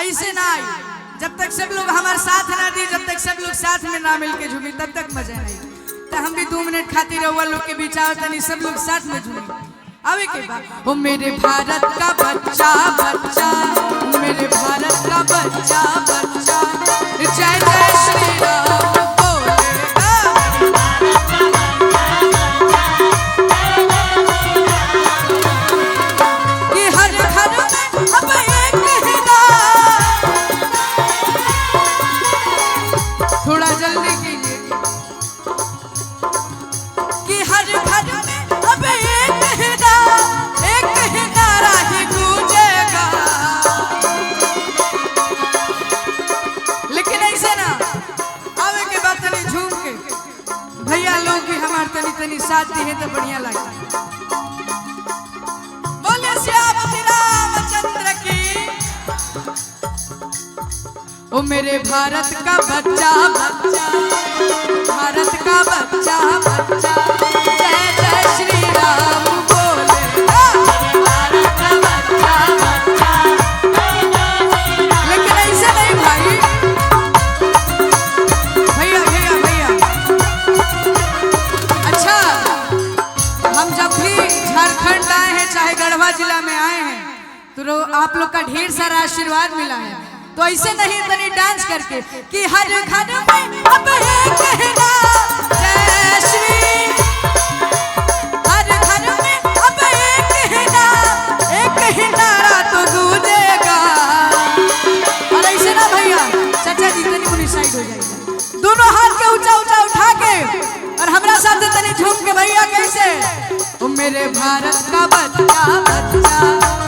ऐसे ना आई। जब तक सब लोग हमारे साथ ना दी, जब तक सब लोग साथ में ना मिलके झूमी, तब तक मजा नहीं। तो हम भी 2 मिनट खातिर रहुआ लोग के बीच आओ तनी सब लोग साथ में झूमी। आवे के बाद ओ मेरे भारत का बच्चा बच्चा, मेरे भारत का बच्चा बच्चा, जय जय श्री राम बोलेगा। कि हर घर में अब एक ही नाम, थोड़ा जल्दी कीजिए। कि हर घर में अब एक ही नाम, एक ही नारा ही गूंजेगा। लेकिन ऐसे ना आवे के बाद तनी झूम के भैया लोग भी हमार तनी तनी साथ दी है तो बढ़िया लगता। बोले श्यामती रामचंद्र की। ओ मेरे भारत का बच्चा बच्चा, भारत का बच्चा बच्चा, जय जय श्री राम बोलेगा। भारत का बच्चा बच्चा, लेकिन ऐसे नहीं भाई, भैया भैया भैया। अच्छा, हम जब भी झारखंड आए हैं, चाहे गढ़वा जिला में आए हैं, तो आप लोग का ढेर सारा आशीर्वाद मिला है। तो ऐसे नहीं तनी डांस करके कि हर घर में अब एक ही नाम, जय श्री। हर घर में अब एक ही नाम, एक ही नारा तो गूंजेगा। और ऐसे ना भैया, चाचा जी तनी मुनी साइड हो जाएगा। दोनों हाथ के ऊंचा ऊंचा उठा के और हमरा साथ तनी झूम के भैया कैसे। ओ मेरे भारत का बच्चा बच्चा,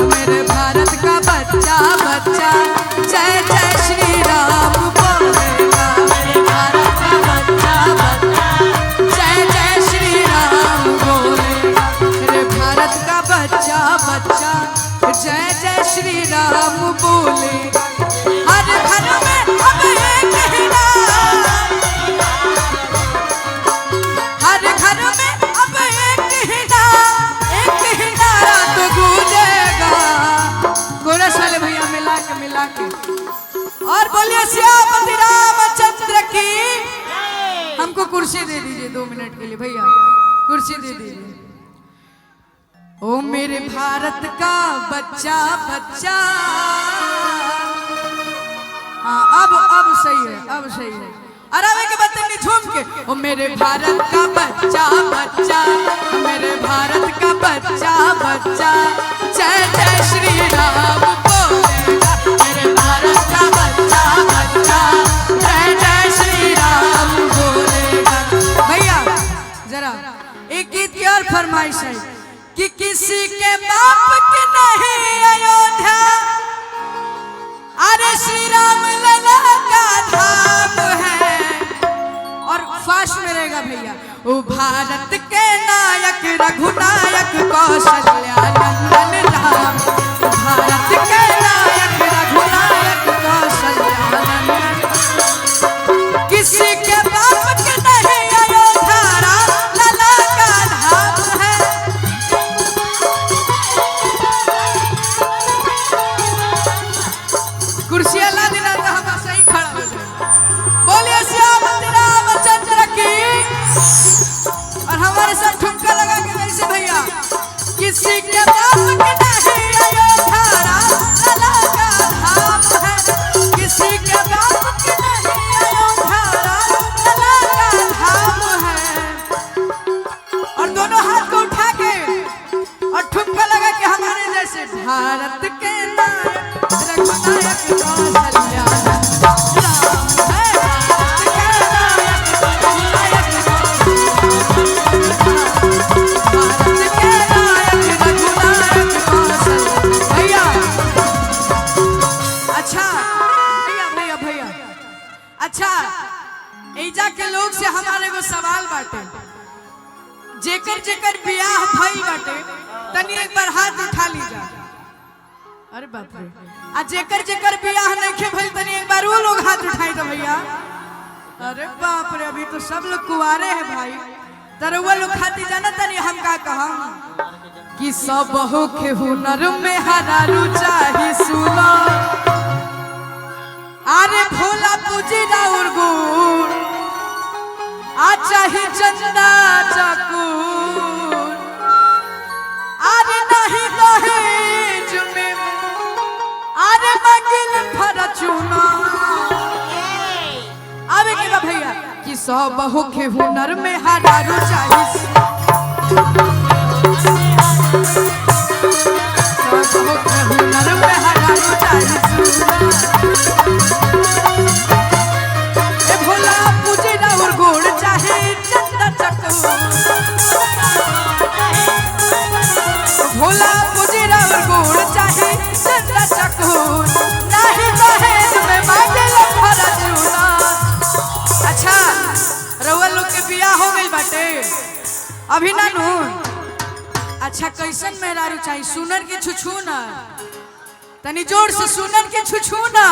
मेरे भारत का बच्चा बच्चा, जय जय श्री राम बोलेगा। मेरे भारत का बच्चा बच्चा, जय जय श्री राम बोलेगा। मेरे भारत का बच्चा बच्चा, जय जय श्री राम बोलेगा। हर घर में अब एक ही नाम, हर घर में अब एक ही नाम, एक ही नारा तो गूंजेगा। कोरस वाले भैया मिला के और बोलिए श्यामती रामचंद्र की। हमको कुर्सी दे दीजिए 2 मिनट के लिए भैया, कुर्सी दे दीजिए। ओ मेरे भारत का बच्चा बच्चा। हाँ, अब सही है, अब सही है। अरे के बच्चे झूम के ओ मेरे भारत का बच्चा बच्चा, मेरे भारत का बच्चा बच्चा, जय जय श्री राम बोलेगा। मेरे भारत का बच्चा बच्चा, जय जय श्री राम बोलेगा। भैया जरा एक गीत की और फरमाइश है कि किसी के बाप के नहीं अयोध्या, अरे श्री राम लला का धाम है। और फास्ट में रहेगा भैया। ओ भारत के नायक रघुनायक कौशल्या नंदन राम, भारत के नायक रघुनायक कौशल्या नंदन। किसी के बाप के नहीं अयोध्या, राम लला का धाम है। कुर्सियां ला देना तो हम सही खड़ा हो जाए। बोलिए श्यामती रामचंद्र की। और हमारे साथ ठुमका लगा के वैसे भैया। किसी के बाप के नहीं अयोध्या, राम लला का धाम है। किसी के बाप के नहीं अयोध्या, राम लला का धाम है। और दोनों हाथ को उठा के और ठुमका लगा के हमारे जैसे भारत के नायक रघुनायक कौशल्या राम है। अच्छा, एजा के लोग से हमारे को सवाल बाटे, जेकर जेकर बियाह भई बाटे तनी एक बार हाथ उठा लीजा। अरे बाप रे, आ जेकर जेकर बियाह नहीं भई तनी एक बार वो लोग हाथ उठाई दो भैया। अरे बाप रे, अभी तो सब लोग कुंवारे हैं भाई। तरवा लोग खाती जाना तनी हम का कहा कि सब हो के हुनर में हरारू चाही सुनो। चाहे चंदा चकूर अरे नहीं दहेज में अरे मगिल फरचूना आवे के बा भैया कि सौ बहु के हुनर में हरारू चाहिए सौ बहु के हुनर में हरारू चाहिए ए भोला मुझे ना और गोड़ चाहे चंदा चकूर भोला मुझे ना और गोड़ चाहे चंदा चकूर नहीं दहेज में मांगल फरचूना। अच्छा रउआ लोग के बियाह हो गई बाटे अभी ना नू अच्छा कैसन मेहरारू चाहिए सुनर के छुछू ना तनी जोर से सुनर के छुछू ना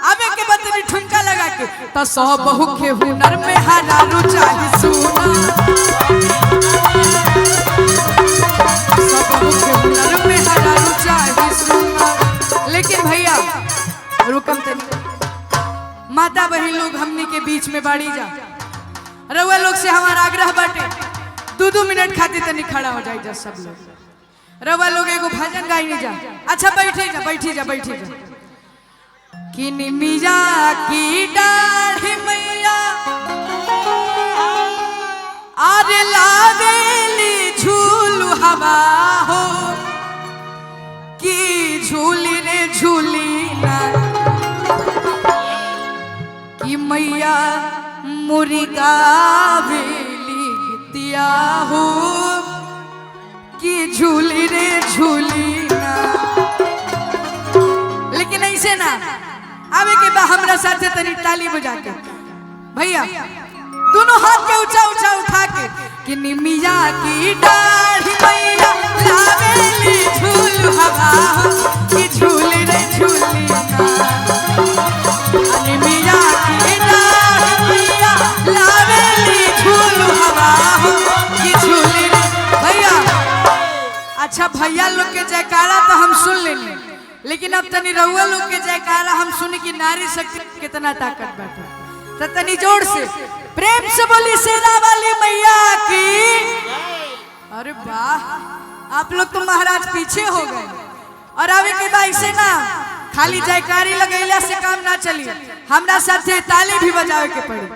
आवे के बाद तनी ठुमका लगा के तो सौ बहु के हुनर में हरारू चाहिए सुना सौ बहु के हुनर में हरारू चाहिए सुना। लेकिन भैया रुकम तनी माता बहन लोग हमनी के बीच में बाड़ी जा रउआ लोग से हमारा आग्रह बाटे 2-2 मिनट खातिर तनी खड़ा हो जाए जा सब लोग रउआ लोग एगो भजन गाई जा। अच्छा बैठी जा कि निमिया की डाढ़ी मैया आरे लावेली झूलू हवा हो कि झूली रे झूली ना कि मैया मुर्गा बेली दिया हो कि झूली रे झूली ना। लेकिन ऐसे ना आवे के बा हमरा साथे तनी ताली बजा के भैया दोनों हाथ के ऊंचा ऊंचा उठा के कि निमिया की डाढ़ी मैया लावेली झूलू हवा हो कि झूली रे झूली ना निमिया की डाढ़ी मैया लावेली झूलू हवा हो कि झूली रे भैया। अच्छा भैया लोग के जयकारा तो हम सुन लेनी लेकिन अब तनी रउआ लोग के जयकारा हम सुनी कि नारी शक्ति कितना ताकत बाटे तो तनी जोर से प्रेम से बोली सेना वाली मैया की। अरे वाह आप लोग तो महाराज पीछे हो गए और आवे के बाद ऐसे ना खाली जयकारी लगैला से काम ना चली हमरा साथे ताली भी बजावे के पड़ी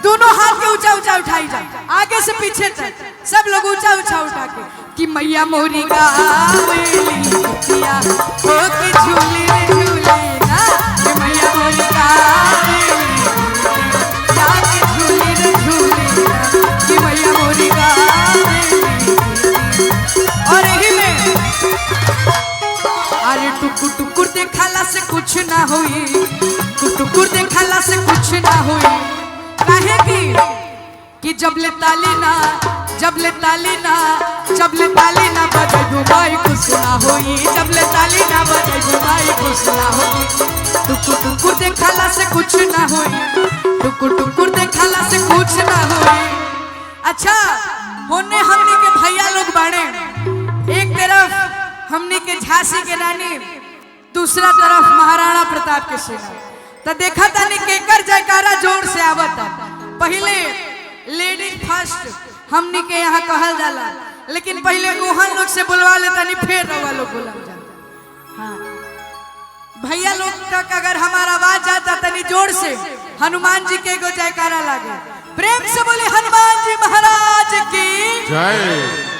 दोनों हाथ के ऊंचा ऊंचा उठाई जाए आगे से पीछे तक सब लोग ऊंचा ऊंचा उठा के कि मैया मोरी गावेली किया हो कि झूली रे झूली ना कि मैया मोरी गावेली या कि झूली रे झूली ना कि मैया मोरी गावेली। और यही में अरे टुकुर टुकुर देखाला से कुछ ना होई टुकुर देखाला से कुछ ना होई काहे कि जबले ताली ना बजे दुबाई कुछ ना होई जबले ताली ना बजे दुबाई कुछ ना होई टुकुर देखाला से कुछ ना होई टुकुर देखाला से कुछ ना होई। अच्छा होने हमनी के भैया लोग बाड़े एक तरफ हमनी के झांसी के रानी दूसरा तरफ महाराणा प्रताप के सेना तो देखा तानी केकर जयकारा जोर से आवता पहले लेडीज फर्स्ट हमनी के यहाँ कहल जाला लेकिन पहले गोहन लोग से बुलवा लेता नहीं फिर रवा लोग बुला जाता। हाँ भैया लोग तक अगर हमारा आवाज जाता तनी जोर से हनुमान जी के एगो जयकारा लागे प्रेम से बोले हनुमान जी महाराज की जय।